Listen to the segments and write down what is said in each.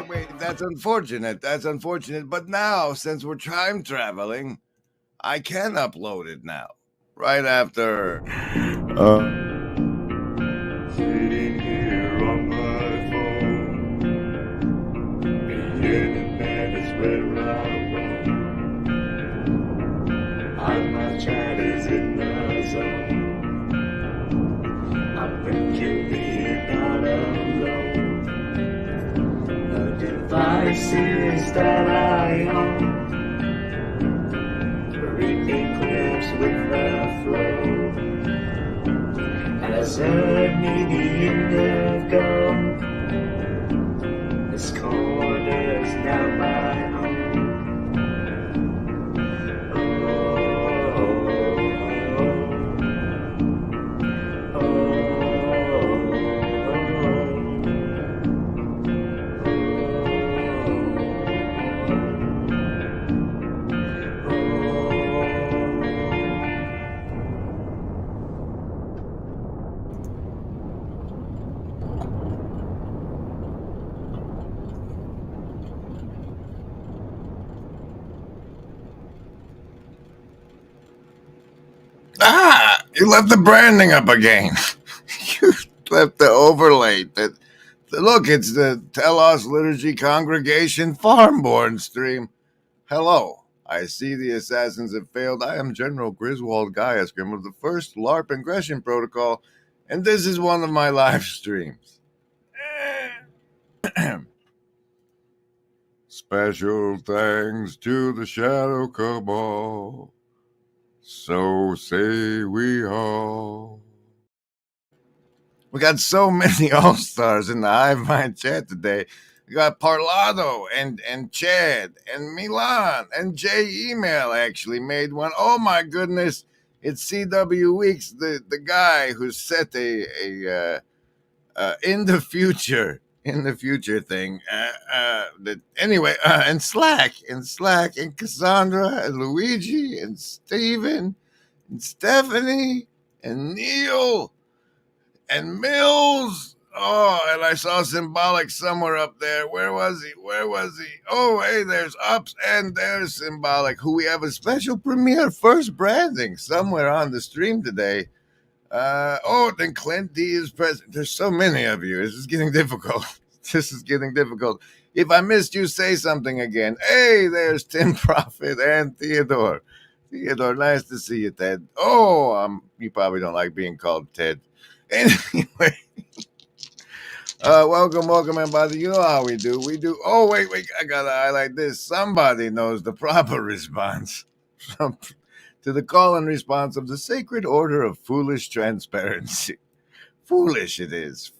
Wait. That's unfortunate. That's unfortunate. But now, since we're time traveling, I can upload it now. Right after. Sitting here on my phone, the internet is where I roam. All my chat is in the zone. I'm thinking being not alone. The devices that I own, reading clips with the flow. As a needy indigo, this corner's now my home. Ah! You left the branding up again. You left the overlay. Look, it's the Telos Liturgy Congregation Farmborn stream. Hello. I see the assassins have failed. I am General Griswold Gaiusgrim of the 1st LARP Ingression Protocol, and this is one of my live streams. Special thanks to the Shadow Cabal. So say we all. We got so many all-stars in the Hive Mind chat today. We got Parlado and Chad and Milan and Jay Email actually made one. Oh my goodness. It's CW Weeks, the guy who set a in the future thing. Anyway, and Slack and Cassandra and Luigi and Steven and Stephanie and Neil and Mills. Oh, and I saw Symbolic somewhere up there. Where was he? Oh, hey, there's Ups and there's Symbolic, who we have a special premiere first branding somewhere on the stream today. Then Clint D is present. There's so many of you. This is getting difficult. If I missed you, say something again. Hey, there's Tim Prophet and Theodore. Theodore, nice to see you, Ted. Oh, you probably don't like being called Ted. Anyway, welcome, everybody. You know how we do. Oh, wait, I gotta highlight this. Somebody knows the proper response to the call and response of the Sacred Order of Foolish Transparency. Foolish it is.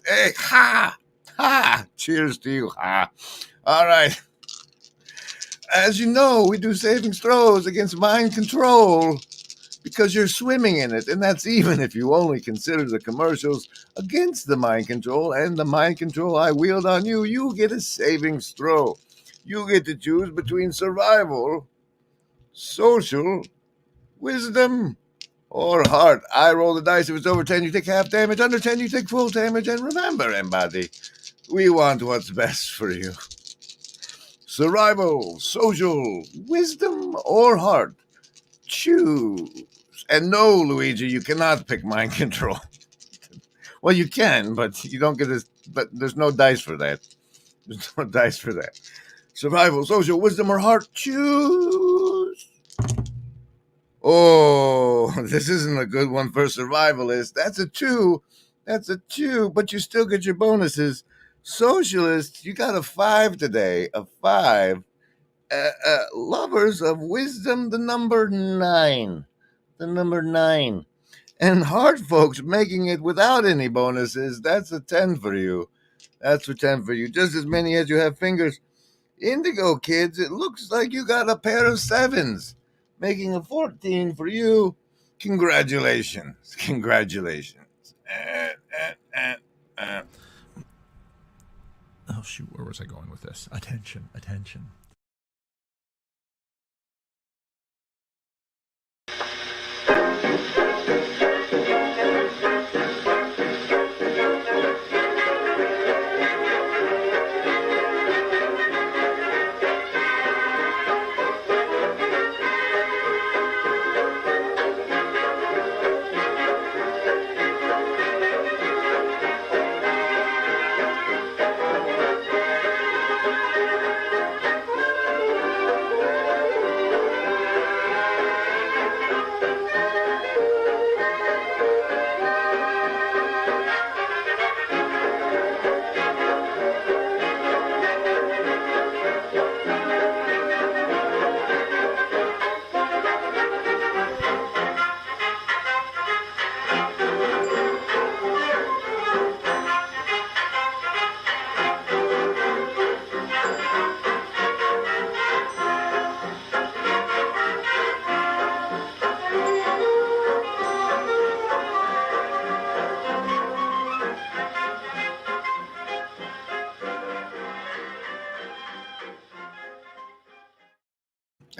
Hey, ha! Cheers to you, ha! All right. As you know, we do savings throws against mind control because you're swimming in it, and that's even if you only consider the commercials against the mind control and the mind control I wield on you. You get a savings throw. You get to choose between survival, social, wisdom, or heart. I roll the dice. If it's over 10, you take half damage. Under 10, you take full damage. And remember, everybody, we want what's best for you. Survival, social, wisdom, or heart. Choose. And no, Luigi, you cannot pick mind control. Well, you can, but you don't get but there's no dice for that. There's no dice for that. Survival, social, wisdom, or heart. Choose. Oh, this isn't a good one for survivalist. That's a 2. That's a 2, but you still get your bonuses. Socialist, you got a 5 today. A 5. Lovers of wisdom, the number 9. The number 9. And hard folks making it without any bonuses, that's a 10 for you. That's a 10 for you. Just as many as you have fingers. Indigo kids, it looks like you got a pair of 7s, making a 14 for you. Congratulations. Congratulations. Oh, shoot. Where was I going with this? Attention.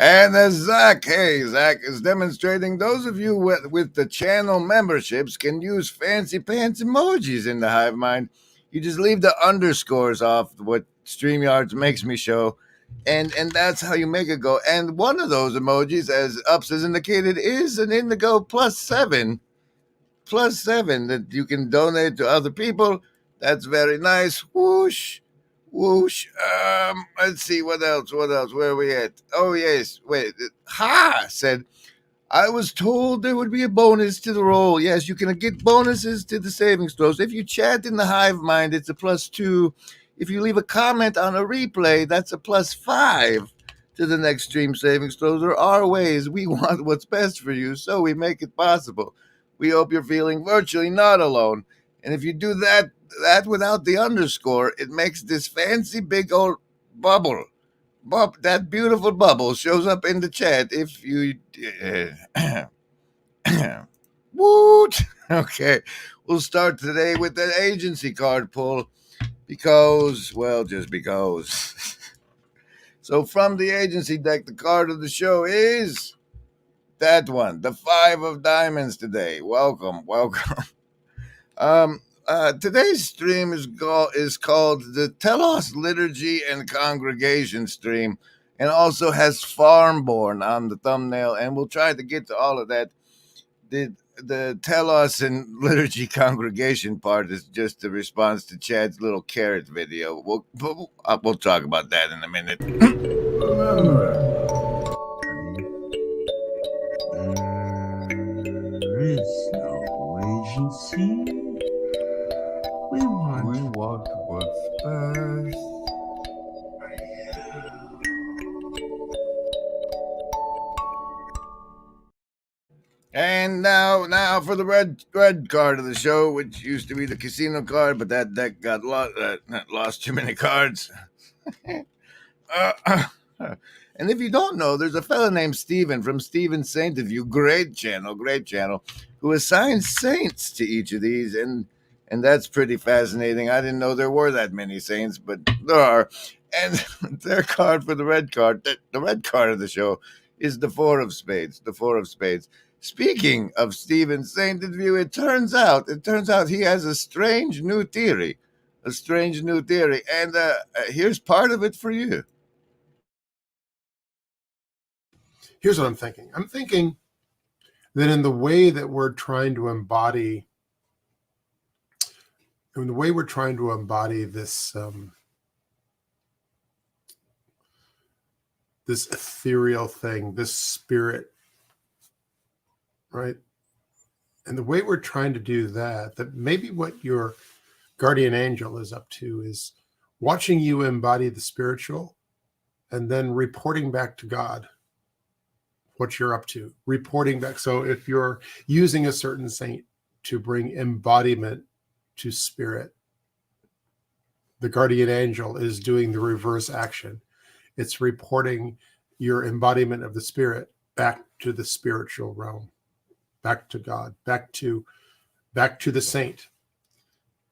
And there's Zach. Hey, Zach is demonstrating those of you with the channel memberships can use fancy pants emojis in the Hive Mind. You just leave the underscores off what StreamYard makes me show, and that's how you make it go. And one of those emojis, as Ups has indicated, is an Indigo +7 that you can donate to other people. That's very nice. Whoosh. Whoosh. Let's see what else. Where are we at? Oh yes. Wait. Ha said I was told there would be a bonus to the roll. Yes, you can get bonuses to the savings throws. If you chat in the Hive Mind, it's a +2. If you leave a comment on a replay, that's a +5 to the next stream savings throws. There are ways. We want what's best for you, so we make it possible. We hope you're feeling virtually not alone. And if you do that without the underscore, it makes this fancy big old bubble. That beautiful bubble shows up in the chat if you. Woot! Okay, we'll start today with the agency card pull because, well, just because. So from the agency deck, the card of the show is that one, the 5 of diamonds today. Welcome. Today's stream is called the Telos Liturgy and Congregation stream, and also has Farmborn on the thumbnail, and we'll try to get to all of that. The Telos and Liturgy Congregation part is just a response to Chad's little carrot video. We'll talk about that in a minute. There is no agency. We want what's best. And now for the red card of the show, which used to be the casino card, but that deck got lost too many cards. And if you don't know, there's a fella named Steven from Steven's Saint of You, great channel, who assigns saints to each of these, and that's pretty fascinating. I didn't know there were that many saints, but there are. And their card for the red card, the red card of the show, is the 4 of spades. The 4 of spades. Speaking of Steven's Saint of You, it turns out he has a strange new theory, and here's part of it for you. Here's what I'm thinking. I'm thinking that in the way that we're trying to embody, this this ethereal thing, this spirit, right? And the way we're trying to do that, that maybe what your guardian angel is up to is watching you embody the spiritual and then reporting back to God what you're up to, reporting back. So if you're using a certain saint to bring embodiment to spirit, the guardian angel is doing the reverse action. It's reporting your embodiment of the spirit back to the spiritual realm, back to God, back to the saint.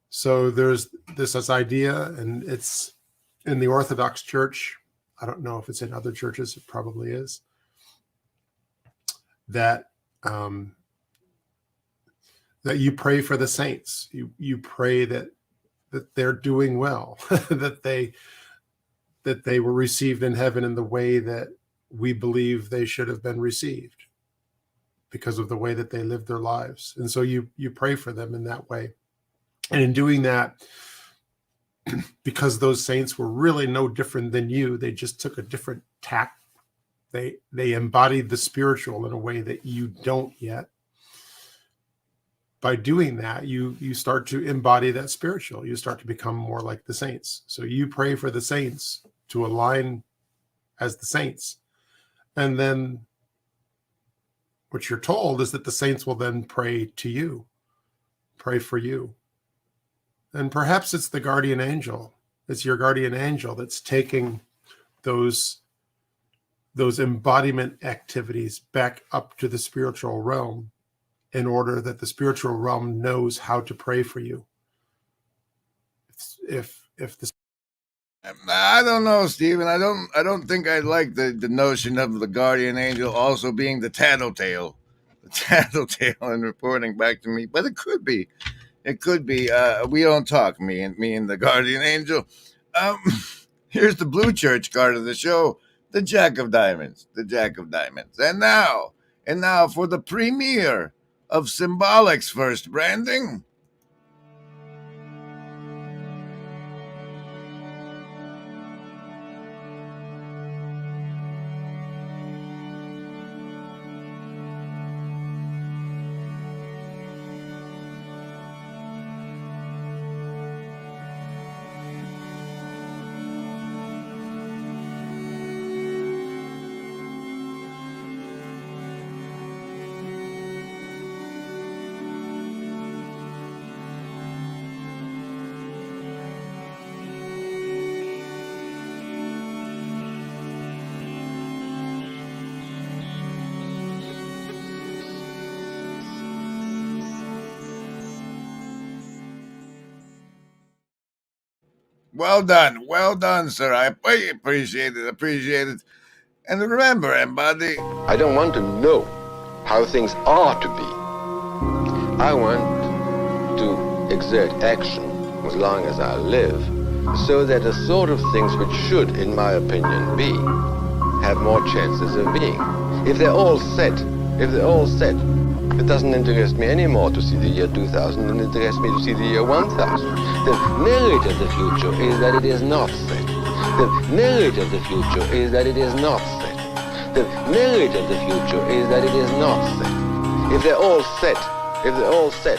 So there's this idea, and it's in the Orthodox Church. I don't know if it's in other churches. It probably is. That that you pray for the saints. You pray that they're doing well, that they were received in heaven in the way that we believe they should have been received because of the way that they lived their lives. And so you pray for them in that way. And in doing that, because those saints were really no different than you, they just took a different tack. They embodied the spiritual in a way that you don't yet. By doing that, you start to embody that spiritual. You start to become more like the saints. So you pray for the saints to align as the saints. And then what you're told is that the saints will then pray to you, pray for you. And perhaps it's the guardian angel. It's your guardian angel that's taking those embodiment activities back up to the spiritual realm in order that the spiritual realm knows how to pray for you. If the I don't know, Stephen. I don't think I like the notion of the guardian angel also being the tattletale and reporting back to me. But it could be. It could be. We don't talk, me and the guardian angel. Here's the blue church card of the show, the Jack of Diamonds, And now for the premiere of Symbolic's first branding. Well done, sir. I appreciate it. And remember, everybody, I don't want to know how things are to be. I want to exert action as long as I live, so that the sort of things which should, in my opinion, be, have more chances of being. If they're all set, it doesn't interest me anymore to see the year 2000, and it interests me to see the year 1000. The merit of the future is that it is not set. The merit of the future is that it is not set. The merit of the future is that it is not set. If they're all set,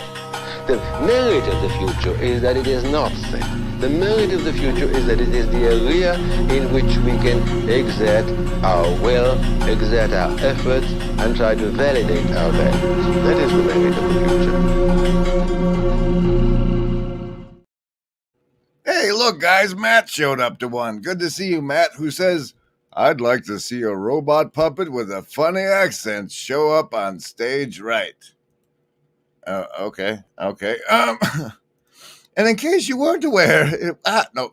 the merit of the future is that it is not set. The merit of the future is that it is the area in which we can exert our will, exert our efforts, and try to validate our values. That is the merit of the future. hey, look, guys, Matt showed up to one. Good to see you, Matt, who says, I'd like to see a robot puppet with a funny accent show up on stage right. Okay. And in case you weren't aware,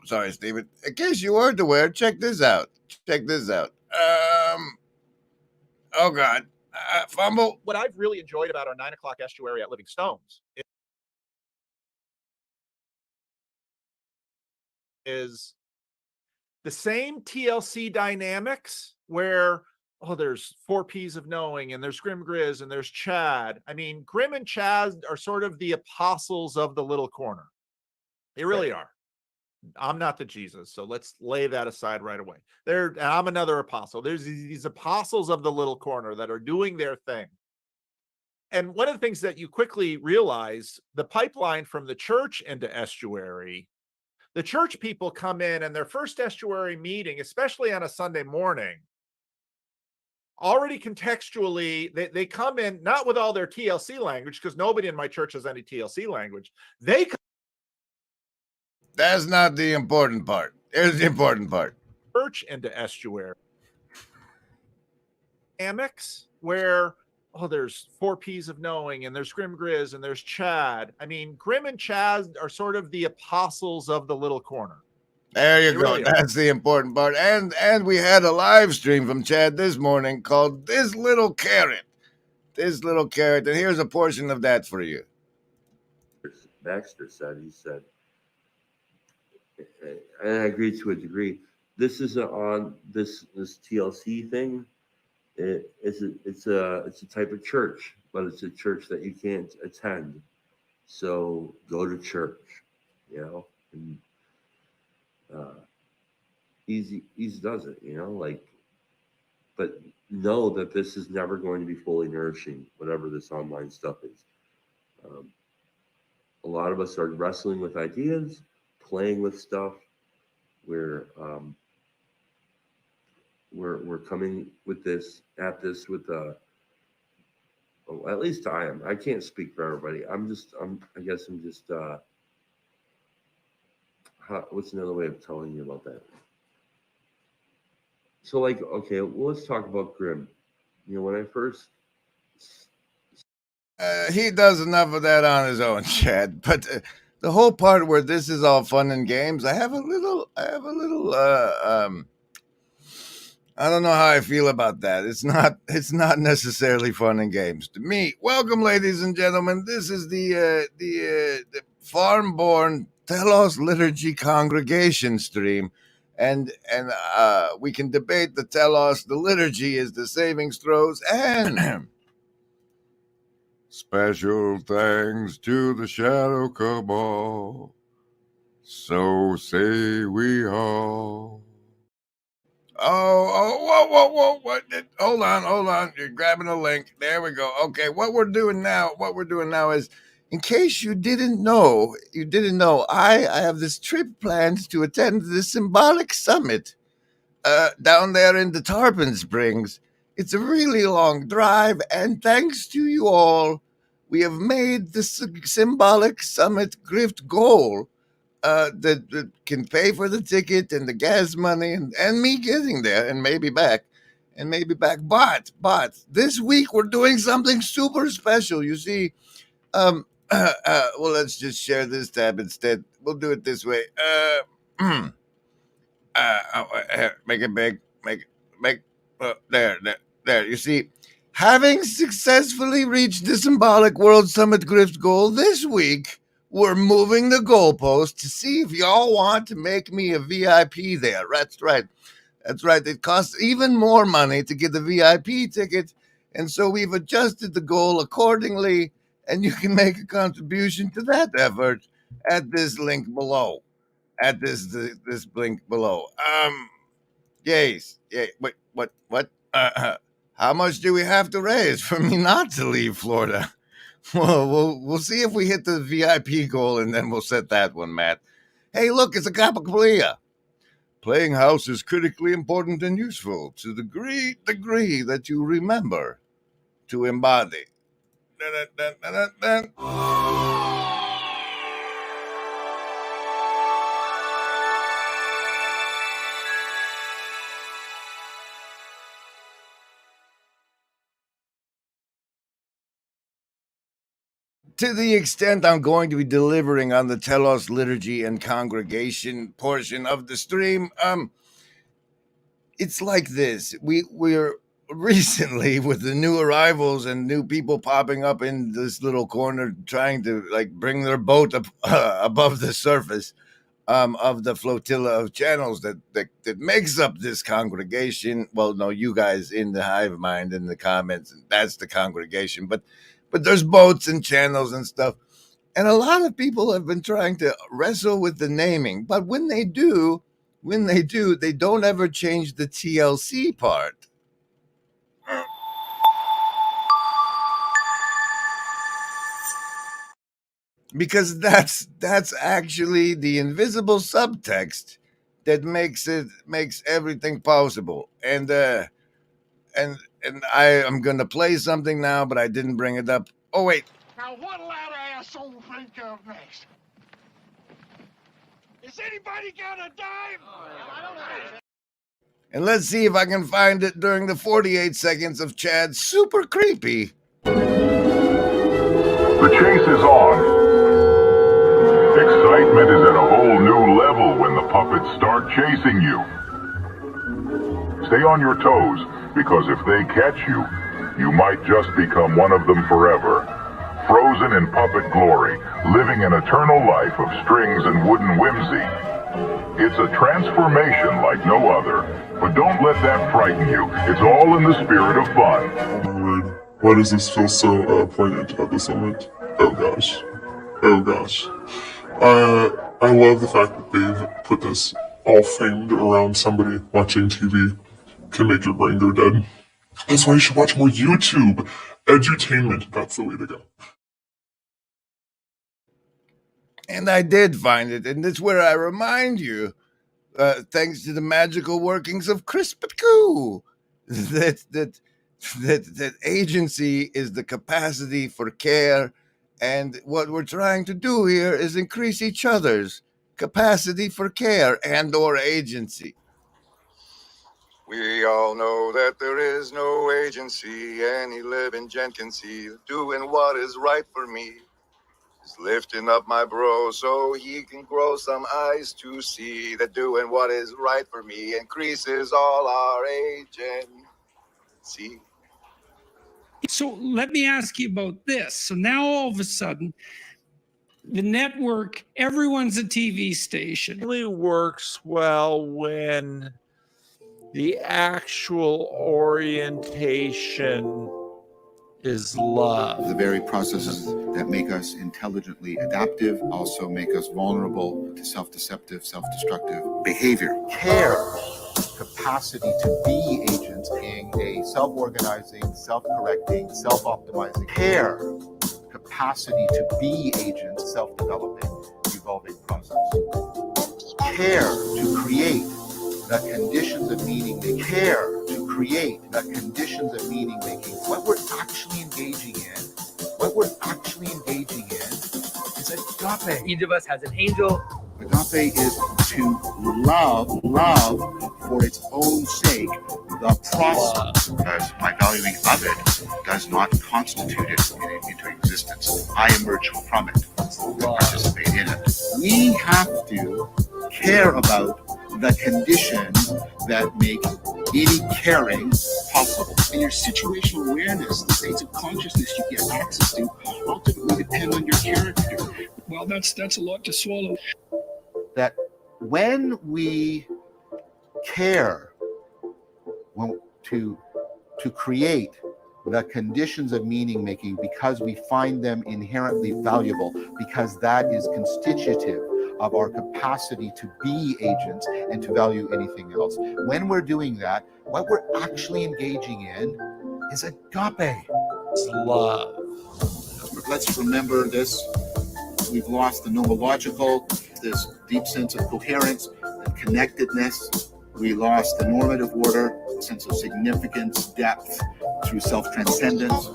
sorry, Stephen. In case you weren't aware, check this out. Oh God, fumble. What I've really enjoyed about our 9 o'clock estuary at Living Stones is the same TLC dynamics where, there's 4 P's of knowing, and there's Grim Grizz, and there's Chad. I mean, Grim and Chad are sort of the apostles of the little corner. They really are. I'm not the Jesus. So let's lay that aside right away. I'm another apostle. There's these apostles of the little corner that are doing their thing. And one of the things that you quickly realize, the pipeline from the church into estuary, the church people come in and their first estuary meeting, especially on a Sunday morning, already contextually, they come in not with all their TLC language, because nobody in my church has any TLC language. That's not the important part. Here's the important part. Church into estuary dynamics where there's 4 P's of knowing, and there's Grim Grizz, and there's Chad. I mean, Grim and Chad are sort of the apostles of the little corner. There you go. That's the important part. And we had a live stream from Chad this morning called This Little Carrot. This Little Carrot. And here's a portion of that for you. Baxter said, he said, and I agree to a degree, this isn't on this TLC thing. It's a type of church, but it's a church that you can't attend. So go to church, you know, and easy does it, you know, like, but know that this is never going to be fully nourishing, whatever this online stuff is. A lot of us are wrestling with ideas, playing with stuff. We're coming with this with well, at least I am. I can't speak for everybody. I guess I'm just what's another way of telling you about that? So, like, okay, well, let's talk about Grim. You know, when I first he does enough of that on his own, Chad. But the whole part where this is all fun and games, I have a little I don't know how I feel about that. It's not necessarily fun and games to me. Welcome, ladies and gentlemen. This is the farm-born Telos Liturgy congregation stream. And we can debate the Telos. The liturgy is the savings throws, and special thanks to the Shadow Cabal. So say we all. Whoa, what? Hold on. You're grabbing a link. There we go. Okay, what we're doing now is, in case you didn't know, I have this trip planned to attend the symbolic summit down there in the Tarpon Springs. It's a really long drive, and thanks to you all, we have made the symbolic summit grift goal that can pay for the ticket and the gas money and me getting there and maybe back. But this week we're doing something super special. You see, well, let's just share this tab instead. We'll do it this way. Make it big. There. You see, having successfully reached the symbolic World Summit Grift goal this week, we're moving the goalpost to see if y'all want to make me a VIP there. That's right. It costs even more money to get the VIP ticket, and so we've adjusted the goal accordingly, and you can make a contribution to that effort at this link below. This link below. Yes. Wait, what? How much do we have to raise for me not to leave Florida? Well, we'll see if we hit the VIP goal, and then we'll set that one, Matt. Hey, look, it's a capocollia. Playing house is critically important and useful to the degree that you remember to embody. To the extent I'm going to be delivering on the Telos liturgy and congregation portion of the stream, it's like this. We're recently, with the new arrivals and new people popping up in this little corner, trying to like bring their boat up above the surface of the flotilla of channels that makes up this congregation. Well, no, you guys in the hive mind in the comments, that's the congregation, but there's boats and channels and stuff. And a lot of people have been trying to wrestle with the naming, but when they do, they don't ever change the TLC part. Because that's actually the invisible subtext that makes everything possible. And I am gonna play something now, but I didn't bring it up. Oh wait. Now what'll that asshole think of next? Is anybody got a dime? I don't know. And let's see if I can find it during the 48 seconds of Chad's super creepy. The chase is on. Excitement is at a whole new level when the puppets start chasing you. Stay on your toes, because if they catch you, you might just become one of them forever. Frozen in puppet glory, living an eternal life of strings and wooden whimsy. It's a transformation like no other, but don't let that frighten you. It's all in the spirit of fun. Oh my word, why does this feel so poignant at this moment? Oh gosh. Oh gosh. I love the fact that they've put this all framed around somebody watching TV can make your brain go dead. That's why you should watch more YouTube. Edutainment, that's the way to go. And I did find it, and it's where I remind you, thanks to the magical workings of CRISPR, that agency is the capacity for care, and what we're trying to do here is increase each other's capacity for care and/or agency. We all know that there is no agency any living gent can see. Doing what is right for me is lifting up my bro so he can grow some eyes to see that doing what is right for me increases all our agency. So let me ask you about this. So now all of a sudden, the network, everyone's a TV station. It really works well when the actual orientation is love. The very processes that make us intelligently adaptive also make us vulnerable to self-deceptive, self-destructive behavior. Care, capacity to be agents, being a self-organizing, self-correcting, self-optimizing. Care, capacity to be agents, self-developing, evolving process. Care to create the conditions of meaning making. Care to create the conditions of meaning making. What we're actually engaging in is agape. Each of us has an angel. Agape is to love for its own sake, the process. Because my valuing of it does not constitute it into existence. I emerge from it and participate in it. We have to care about the conditions that make any caring possible. And your situational awareness, the states of consciousness you get access to, ultimately depend on your character. Well, that's a lot to swallow. That when we care to create the conditions of meaning making because we find them inherently valuable, because that is constitutive of our capacity to be agents and to value anything else. When we're doing that, what we're actually engaging in is agape. It's love. Let's remember this. We've lost the nomological, this deep sense of coherence and connectedness. We lost the normative order, sense of significance, depth through self-transcendence.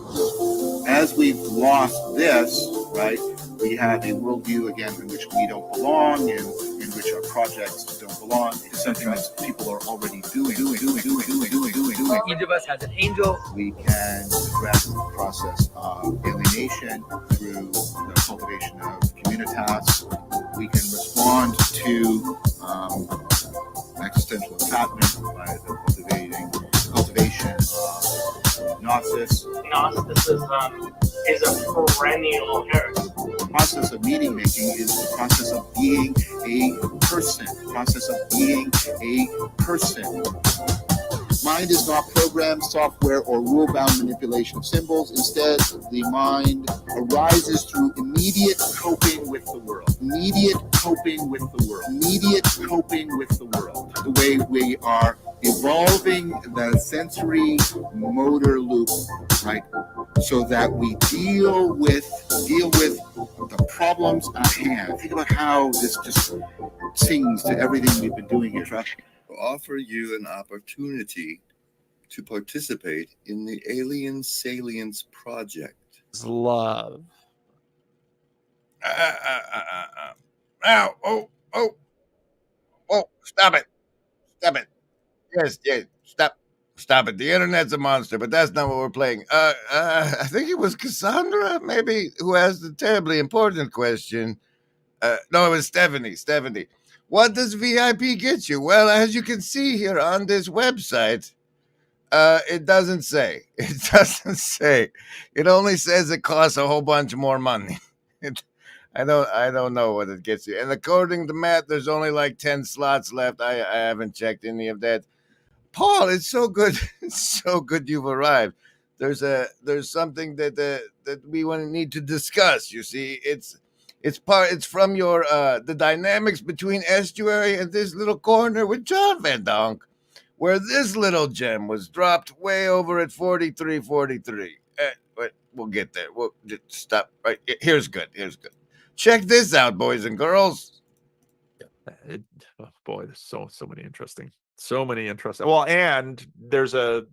As we've lost this, right, we have a worldview again in which we don't belong, in which our projects don't belong. It's something that people are already doing. Each of us has an angel. We can address the process of alienation through the cultivation of communitas. We can respond to existential entrapment by the cultivation of gnosis. Gnosticism is a perennial heresy. The process of meaning making is the process of being a person. The process of being a person. Mind is not program, software, or rule-bound manipulation of symbols. Instead, the mind arises through immediate coping with the world. Immediate coping with the world. Immediate coping with the world. The way we are evolving the sensory motor loop, right? So that we deal with the problems at hand. Think about how this just sings to everything we've been doing here. Offer you an opportunity to participate in the Alien Salience Project. Love. Now, stop it. Yes, stop it. The internet's a monster, but that's not what we're playing. I think it was Cassandra, maybe, who asked the terribly important question. No, it was Stephanie. What does VIP get you? Well, as you can see here on this website, it doesn't say. It doesn't say. It only says it costs a whole bunch more money. I don't know what it gets you. And according to Matt, there's only like 10 slots left. I haven't checked any of that. Paul, it's so good. It's so good you've arrived. There's something that we need to discuss. You see, it's from your the dynamics between Estuary and this little corner with John Van Donk, where this little gem was dropped way over at 43. But we'll get there. We'll just stop right. Here's good. Check this out, boys and girls. Oh boy, there's so many interesting. Well, and there's a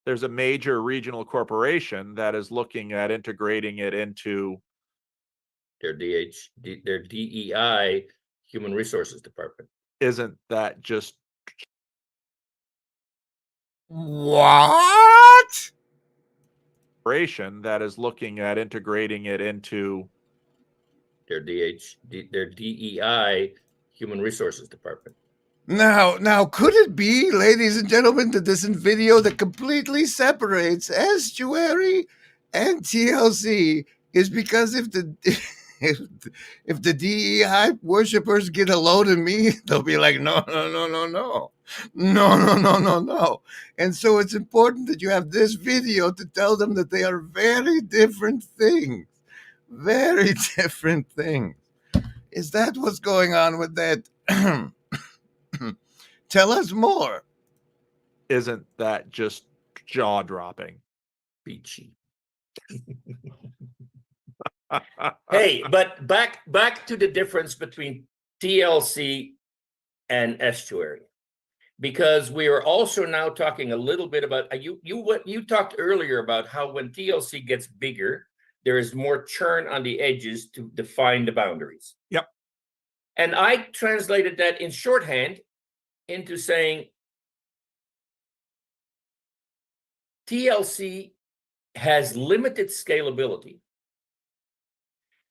major regional corporation that is looking at integrating it into their DEI, Human Resources Department. Isn't that just what? Corporation that is looking at integrating it into their DEI, Human Resources Department. Now, could it be, ladies and gentlemen, that this video that completely separates Estuary and TLC is because if the DEI worshippers get a load of me, they'll be like, no. And so it's important that you have this video to tell them that they are very different things. Very different things. Is that what's going on with that? Tell us more. Isn't that just jaw-dropping? Beachy. Hey, but back to the difference between TLC and Estuary, because we are also now talking a little bit about you talked earlier about how when TLC gets bigger, there is more churn on the edges to define the boundaries. Yep. And I translated that in shorthand into saying TLC has limited scalability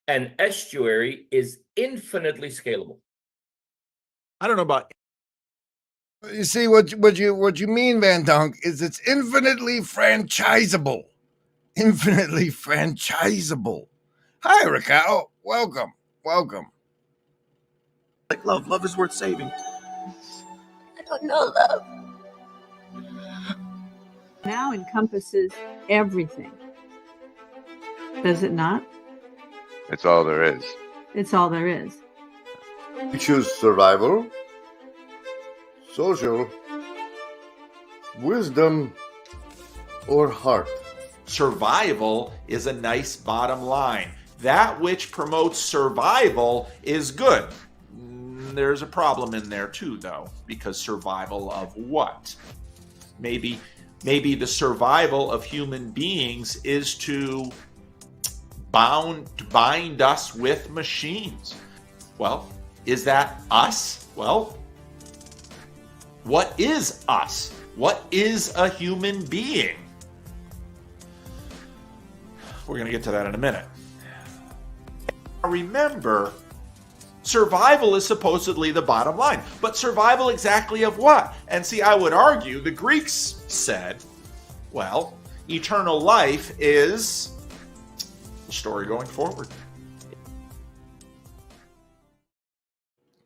and Estuary is infinitely scalable. I don't know about. You see, what you mean, Van Donk, is it's infinitely franchisable. Infinitely franchisable. Hi, Rascal. Welcome. Like love is worth saving. I don't know love. Now encompasses everything. Does it not? It's all there is. It's all there is. You choose survival, social, wisdom, or heart. Survival is a nice bottom line. That which promotes survival is good. There's a problem in there too, though, because survival of what? Maybe the survival of human beings is to bind us with machines. Well, is that us? Well, what is us? What is a human being? We're going to get to that in a minute. Remember, survival is supposedly the bottom line, but survival exactly of what? And see, I would argue the Greeks said, well, eternal life is the story going forward.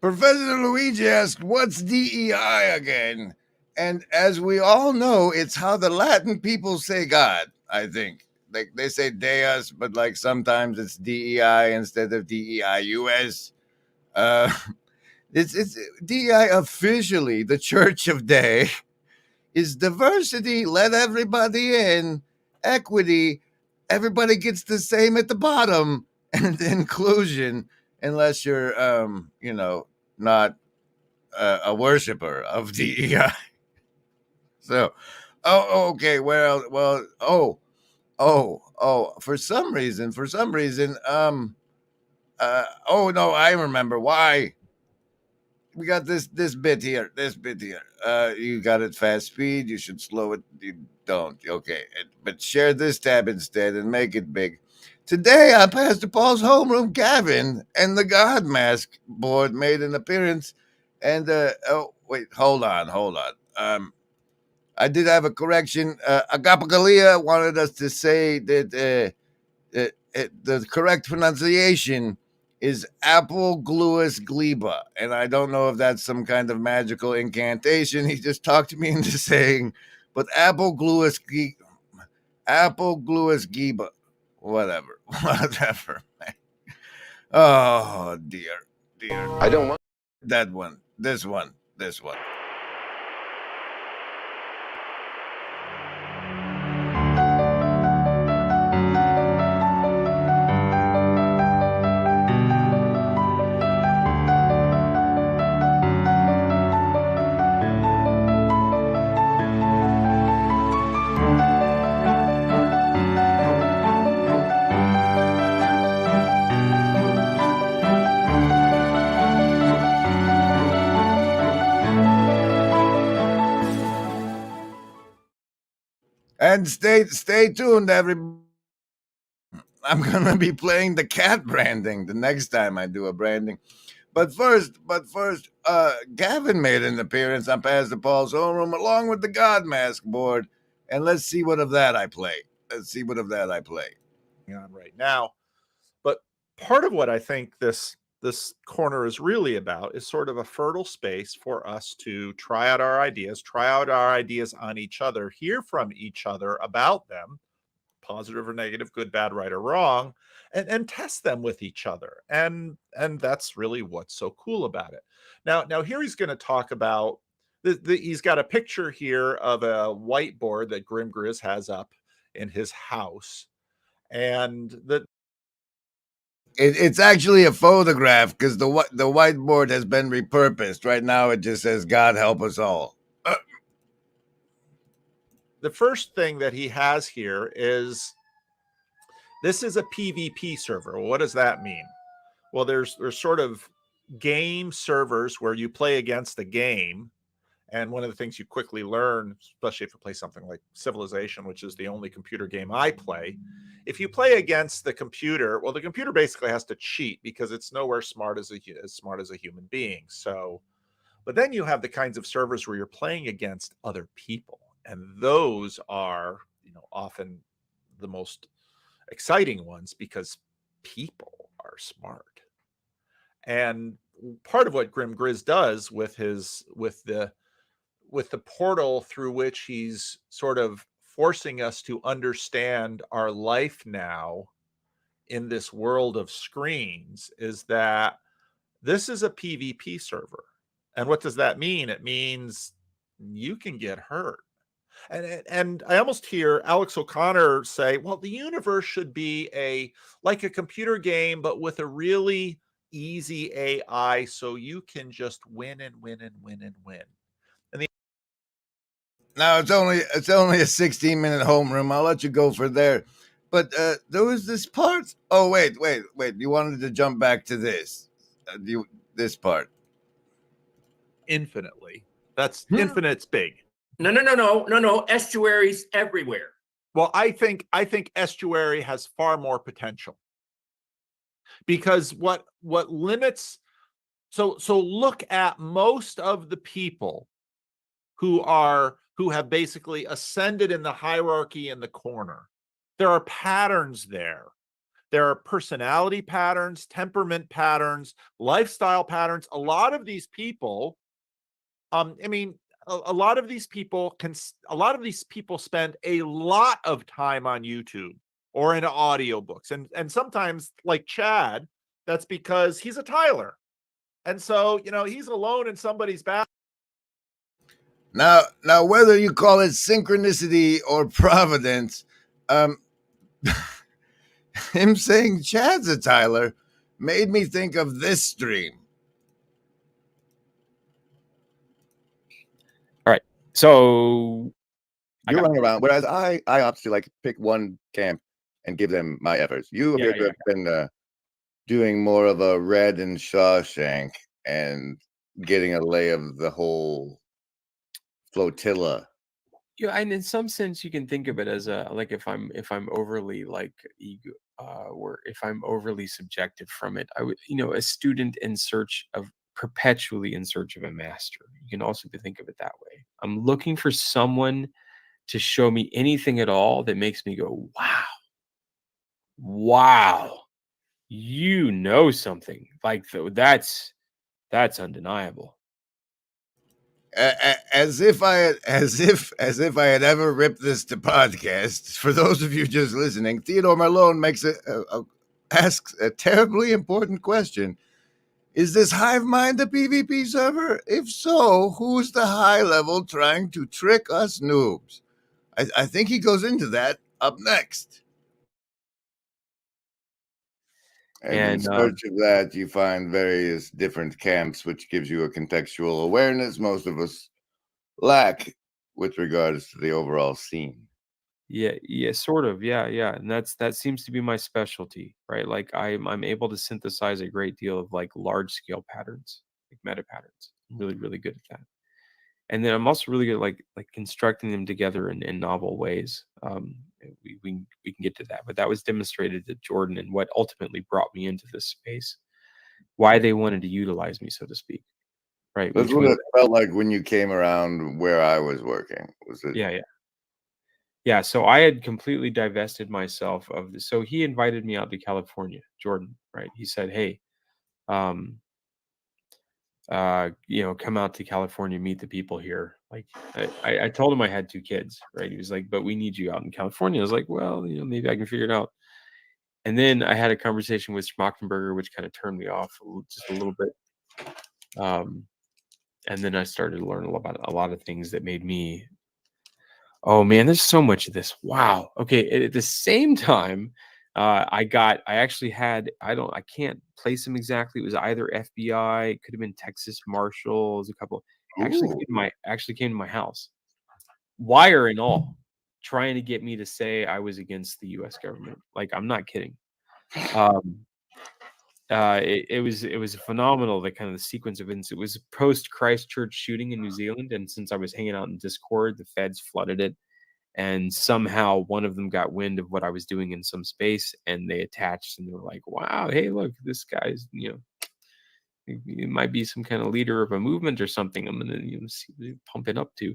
Professor Luigi asked, what's DEI again? And as we all know, it's how the Latin people say God, I think. Like they say Deus, but like sometimes it's DEI instead of DEIUS. Uh, it's DEI officially, the Church of Day, is diversity, let everybody in, equity, everybody gets the same at the bottom, and inclusion, unless you're, not a worshiper of DEI. So, okay, for some reason, oh no, I remember why. We got this bit here. You got it fast speed. You should slow it. You don't. Okay, but share this tab instead and make it big. Today on Pastor Paul's homeroom, Gavin and the God Mask board made an appearance. And oh wait, hold on. I did have a correction. Agapacalia wanted us to say that the correct pronunciation is Apple Gluus gleba, and I don't know if that's some kind of magical incantation he just talked me into saying, but Apple Gluus gleba, whatever. Oh dear. I don't want that one. This one. And stay tuned, everybody. I'm gonna be playing the cat branding the next time I do a branding. But first, Gavin made an appearance on Pastor Paul's homeroom along with the God Mask board, and let's see what of that I play. On right now. But part of what I think this corner is really about is sort of a fertile space for us to try out our ideas on each other, hear from each other about them, positive or negative, good, bad, right, or wrong, and test them with each other. And that's really what's so cool about it. Now here he's going to talk about he's got a picture here of a whiteboard that Grim Grizz has up in his house. And it's actually a photograph because the whiteboard has been repurposed. Right now, it just says "God help us all." The first thing that he has here is this is a PvP server. Well, what does that mean? Well, there's sort of game servers where you play against the game. And one of the things you quickly learn, especially if you play something like Civilization, which is the only computer game I play, if you play against the computer, well, the computer basically has to cheat because it's nowhere as smart as a human being. So, but then you have the kinds of servers where you're playing against other people, and those are, often the most exciting ones because people are smart. And part of what Grim Grizz does with the portal through which he's sort of forcing us to understand our life now in this world of screens is that this is a PvP server. And what does that mean? It means you can get hurt. And I almost hear Alex O'Connor say, well, the universe should be like a computer game, but with a really easy AI, so you can just win and win and win and win. Now it's only a 16-minute homeroom. I'll let you go for there. But there was this part. Oh wait! You wanted to jump back to this? This part. Infinitely. That's infinite's big. No. Estuaries everywhere. Well, I think estuary has far more potential because what limits. So look at most of the people who have basically ascended in the hierarchy in the corner. There are patterns there. There are personality patterns, temperament patterns, lifestyle patterns. A lot of these people, a lot of these people spend a lot of time on YouTube or in audiobooks, and sometimes, like Chad, that's because he's a Tyler, and so he's alone in somebody's bathroom. Now, whether you call it synchronicity or providence, him saying Chad's a Tyler made me think of this stream. All right, so you're running around, whereas I opt to like pick one camp and give them my efforts. You appear to have been doing more of a Red and Shawshank and getting a lay of the whole flotilla. Yeah, and in some sense, you can think of it as a like if I'm overly like ego, or if I'm overly subjective from it, I would a student in search of perpetually in search of a master. You can also think of it that way. I'm looking for someone to show me anything at all that makes me go, wow, you know something. Like that's undeniable. As if I had ever ripped this to podcast. For those of you just listening, Theodore Malone asks a terribly important question. Is this hive mind a PvP server? If so, who's the high level trying to trick us noobs? I think he goes into that up next. And in search of that, you find various different camps, which gives you a contextual awareness most of us lack with regards to the overall scene. Yeah, sort of. Yeah. And that seems to be my specialty, right? Like I'm able to synthesize a great deal of like large scale patterns, like meta patterns. I'm really, really good at that. And then I'm also really good at like constructing them together in novel ways. We can get to that, but that was demonstrated to Jordan and what ultimately brought me into this space. Why they wanted to utilize me, so to speak. Right. That's what it felt like when you came around where I was working. Was it? Yeah. So I had completely divested myself of this. So he invited me out to California, Jordan. Right. He said, "Hey, come out to California, meet the people here." Like I told him I had 2 kids, right? He was like, "But we need you out in California." I was like, "Well, maybe I can figure it out." And then I had a conversation with Schmachtenberger, which kind of turned me off just a little bit. And then I started to learn about a lot of things that made me, oh man, there's so much of this. Wow. Okay. At the same time, I can't place them exactly. It was either FBI, it could have been Texas Marshals, a couple. Actually came to my house, wire and all, trying to get me to say I was against the U.S. government. Like, I'm not kidding. It was phenomenal, the kind of the sequence of events. It was post Christchurch shooting in New Zealand, and since I was hanging out in Discord, the feds flooded it, and somehow one of them got wind of what I was doing in some space, and they attached, and they were like, "Wow, hey, look, this guy's it might be some kind of leader of a movement or something. I'm gonna pump it up to."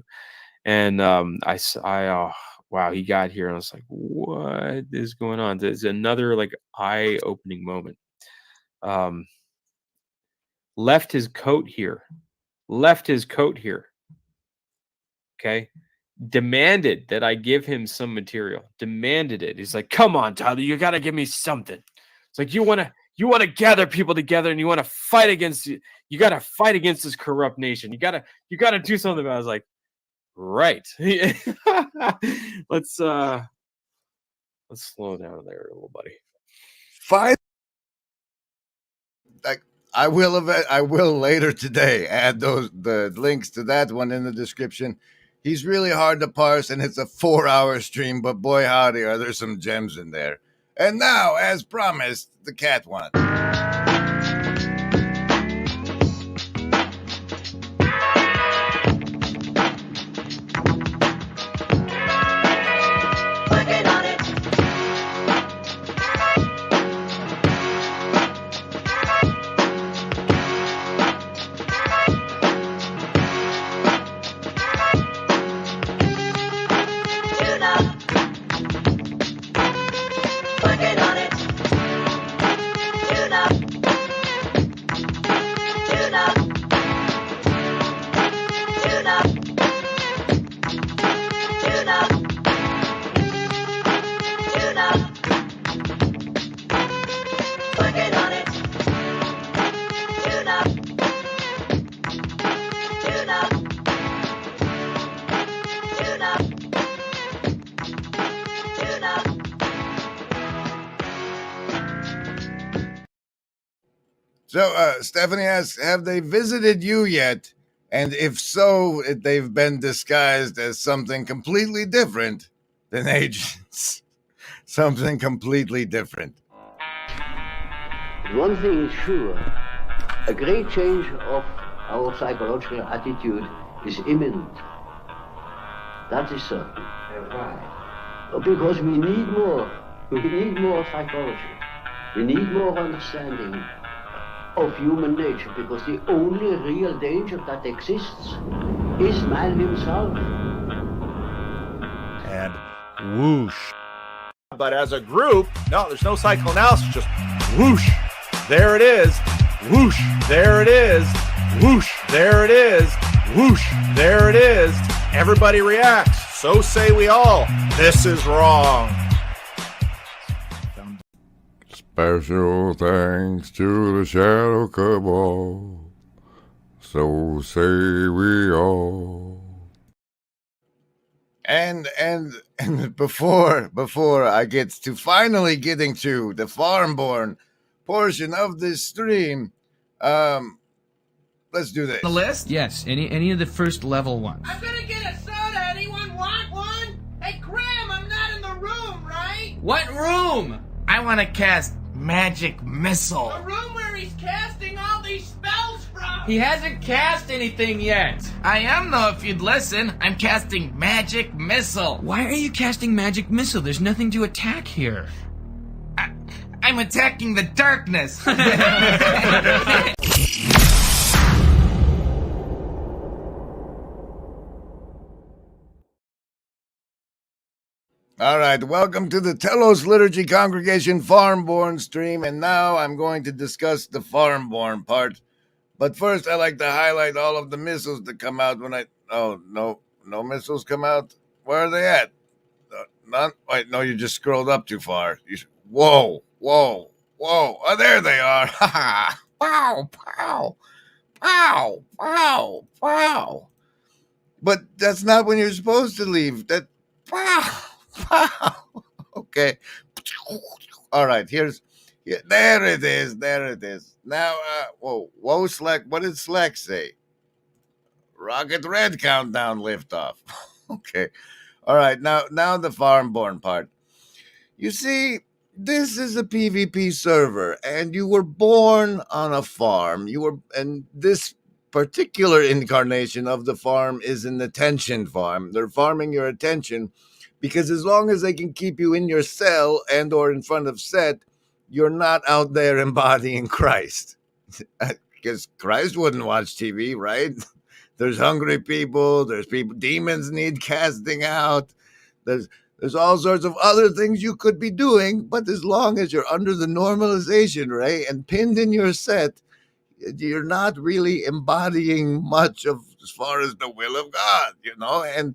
And wow, he got here, and I was like, "What is going on?" There's another like eye-opening moment. Left his coat here. Okay. Demanded that I give him some material. Demanded it. He's like, "Come on, Tyler, you got to give me something." It's like, you want to gather people together, and you want to fight against you got to fight against this corrupt nation. You got to do something about it. I was like, right. Let's slow down there, little buddy. Fine. I will later today add the links to that one in the description. He's really hard to parse, and it's a 4-hour stream, but boy howdy are there some gems in there. And now, as promised, the cat one. Working on it. Tune up. So Stephanie asks, have they visited you yet? And if so, they've been disguised as something completely different than agents. Something completely different. One thing is sure, a great change of our psychological attitude is imminent. That is certain. Why? Because we need more. We need more psychology. We need more understanding of human nature, because the only real danger that exists is man himself. And whoosh. But as a group, no, there's no psychoanalysis, just whoosh. There it is. Whoosh. There it is. Whoosh. There it is. Whoosh. There it is. Everybody reacts. So say we all. This is wrong. Special thanks to the Shadow Cabal. So say we all. And before I get to finally getting to the farm-born portion of this stream, let's do this. The list? Yes, any of the first level ones. I'm gonna get a soda. Anyone want one? Hey, Graham, I'm not in the room, right? What room? I want to cast Magic Missile. The room where he's casting all these spells from. He hasn't cast anything yet. I am, though, if you'd listen. I'm casting Magic Missile. Why are you casting Magic Missile? There's nothing to attack here. I'm attacking the darkness. All right, welcome to the Telos Liturgy Congregation Farm-born stream, and now I'm going to discuss the farm-born part. But first, I like to highlight all of the missiles that come out when I... Oh, no missiles come out? Where are they at? None? Wait, no, you just scrolled up too far. Whoa. Oh, there they are. Ha ha. Pow, pow. Pow, pow, pow. But that's not when you're supposed to leave. That... Pow. Okay. All right, there it is. Now, whoa, Slack. What did Slack say? Rocket Red countdown liftoff. Okay. All right, now the farm-born part. You see, this is a PvP server, and you were born on a farm. And this particular incarnation of the farm is an attention farm. They're farming your attention, because as long as they can keep you in your cell and or in front of set, you're not out there embodying Christ. Because Christ wouldn't watch TV, right? There's hungry people. There's people. Demons need casting out. There's all sorts of other things you could be doing. But as long as you're under the normalization, right, and pinned in your set, you're not really embodying much of as far as the will of God, and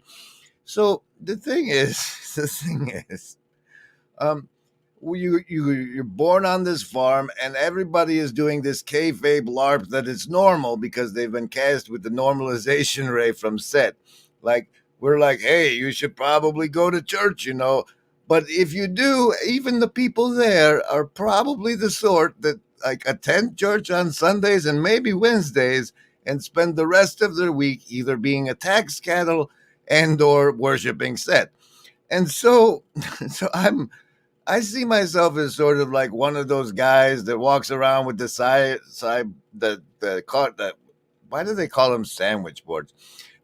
so the thing is, you're born on this farm, and everybody is doing this kayfabe LARP that it's normal because they've been cast with the normalization ray from set. Like, we're like, hey, you should probably go to church, But if you do, even the people there are probably the sort that attend church on Sundays and maybe Wednesdays and spend the rest of their week either being a tax cattle and or worshiping set. And so I see myself as sort of like one of those guys that walks around with why do they call them sandwich boards?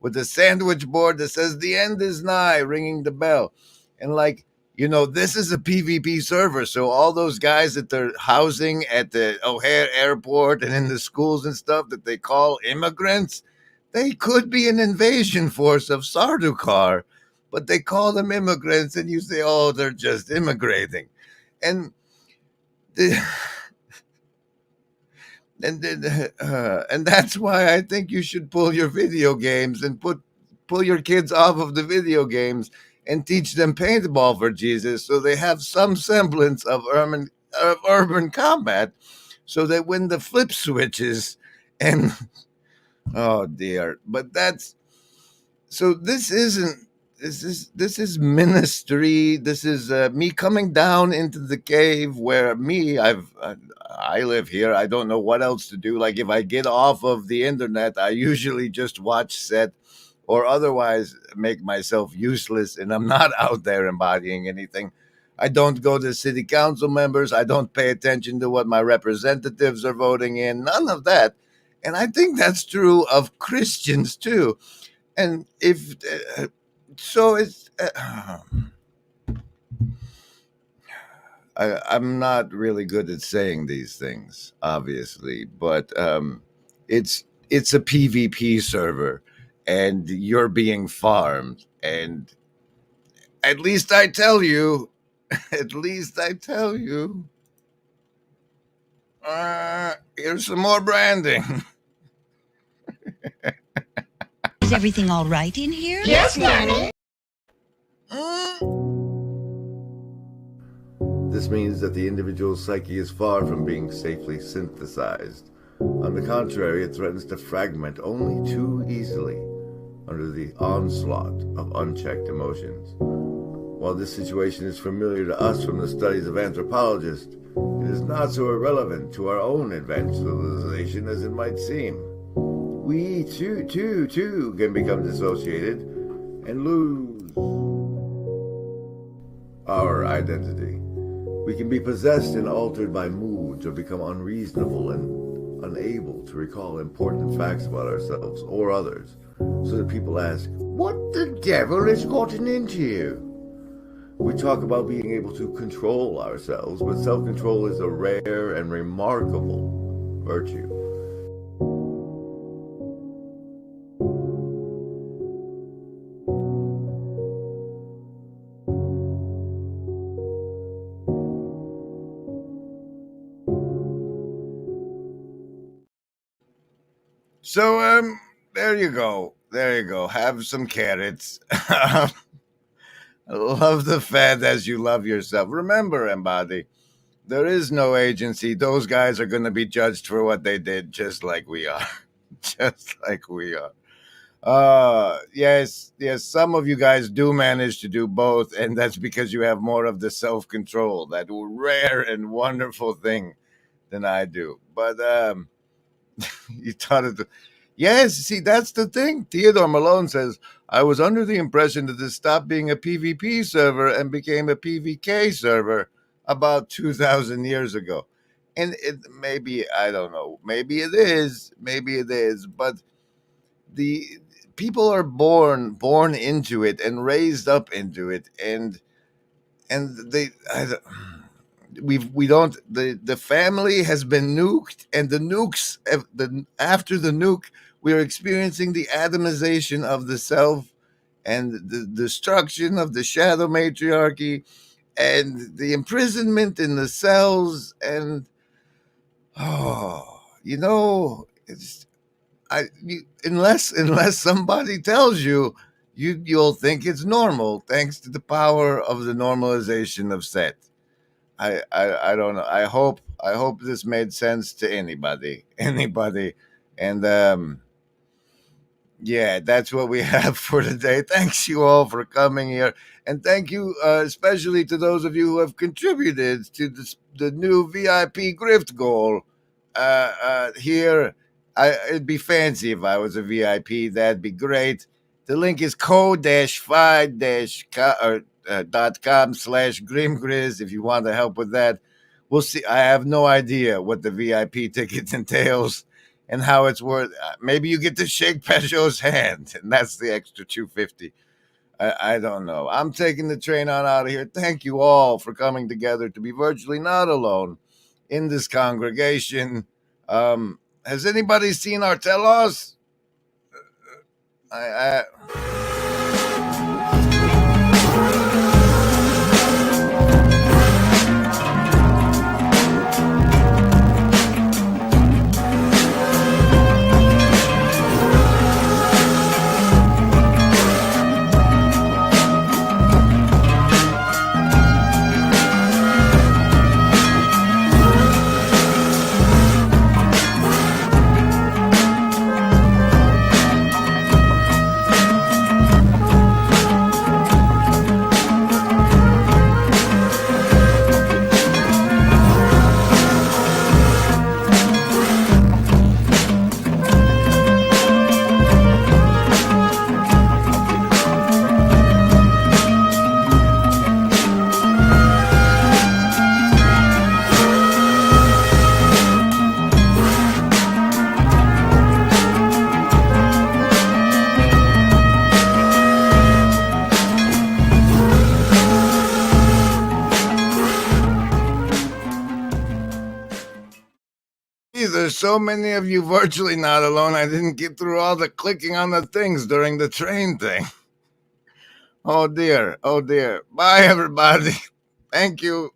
With the sandwich board that says the end is nigh, ringing the bell. And this is a PvP server. So all those guys that they're housing at the O'Hare airport and in the schools and stuff that they call immigrants, they could be an invasion force of Sardukar, but they call them immigrants, and you say, oh, they're just immigrating. And that's why I think you should pull your video games and pull your kids off of the video games and teach them paintball for Jesus, so they have some semblance of urban combat, so that when the flip switches and oh dear, but this isn't this is ministry. This is me coming down into the cave where I live here. I don't know what else to do. Like if I get off of the internet, I usually just watch set or otherwise make myself useless, and I'm not out there embodying anything. I don't go to city council members. I don't pay attention to what my representatives are voting in. None of that. And I think that's true of Christians too. And if so, it's I'm not really good at saying these things, obviously, but it's a PvP server, and you're being farmed. And at least I tell you, here's some more branding. Is everything all right in here? Yes, Nanny. This means that the individual psyche is far from being safely synthesized. On the contrary, it threatens to fragment only too easily under the onslaught of unchecked emotions. While this situation is familiar to us from the studies of anthropologists, it is not so irrelevant to our own advanced civilization as it might seem. We too can become dissociated and lose our identity. We can be possessed and altered by moods or become unreasonable and unable to recall important facts about ourselves or others, so that people ask, "What the devil has gotten into you?" We talk about being able to control ourselves, but self-control is a rare and remarkable virtue. So, there you go. Have some carrots. Love the Fed as you love yourself. Remember, Embody, there is no agency. Those guys are going to be judged for what they did, just like we are. Just like we are. Yes, some of you guys do manage to do both, and that's because you have more of the self-control, that rare and wonderful thing than I do. But, you taught it. Yes, see, that's the thing. Theodore Malone says, I was under the impression that this stopped being a PvP server and became a PvK server about 2,000 years ago. And maybe, I don't know, maybe it is, but the people are born into it and raised up into it. And they, the family has been nuked, and the nukes, after the nuke, we are experiencing the atomization of the self and the destruction of the shadow matriarchy and the imprisonment in the cells. And unless somebody tells you, you'll think it's normal, thanks to the power of the normalization of set. I don't know. I hope this made sense to anybody. And yeah, that's what we have for today. Thanks you all for coming here, and thank you especially to those of you who have contributed to the new VIP grift goal here. It'd be fancy if I was a VIP. That'd be great. The link is co-fi.com/grimgriz if you want to help with that. We'll see. I have no idea what the VIP ticket entails and how it's worth. Maybe you get to shake Peugeot's hand, and that's the extra $250. I don't know. I'm taking the train on out of here. Thank you all for coming together to be virtually not alone in this congregation. Has anybody seen our Telos? there's so many of you virtually not alone. I didn't get through all the clicking on the things during the train thing. Oh dear. Oh dear. Bye, everybody. Thank you.